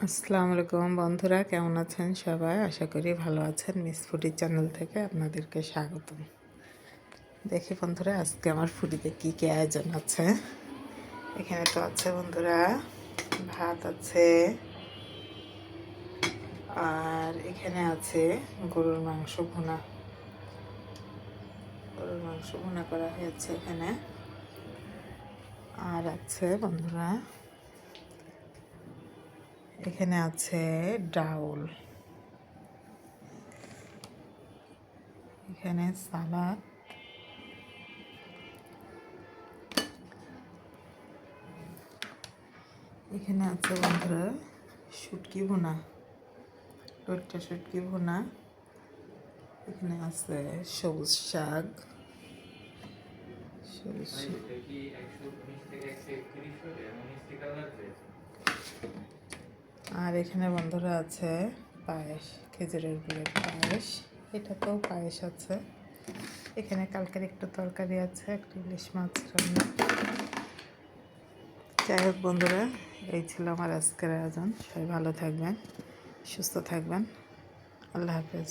আসসালামু আলাইকুম বন্ধুরা, কেমন আছেন সবাই? আশা করি ভালো আছেন। মিস ফুডি চ্যানেল থেকে আপনাদেরকে স্বাগতম। দেখি বন্ধুরা, আজকে আমার ফুডিতে কী কী আয়োজন আছে। এখানে তো আছে বন্ধুরা, ভাত আছে, আর এখানে আছে গরুর মাংস ভুনা। গরুর মাংস ভুনা করা হয়েছে এখানে। আর আছে বন্ধুরা, এখানে আছে ডাউল, এখানে সালাদ, এখানে আছে বন্ধুরা শুটকি ভুনা, টটকা শুটকি ভুনা। এখানে আছে সবুজ শাক, আর এখানে বন্ধুরা আছে পায়েস, খেজুরের গুড়ের পায়েস। এটাতেও পায়েস আছে। এখানে কালকের একটু তরকারি আছে, একটা ইলিশ মাছ রান্না। যাই হোক বন্ধুরা, এই ছিল আমার আজকের আয়োজন। সবাই ভালো থাকবেন, সুস্থ থাকবেন। আল্লাহ হাফেজ।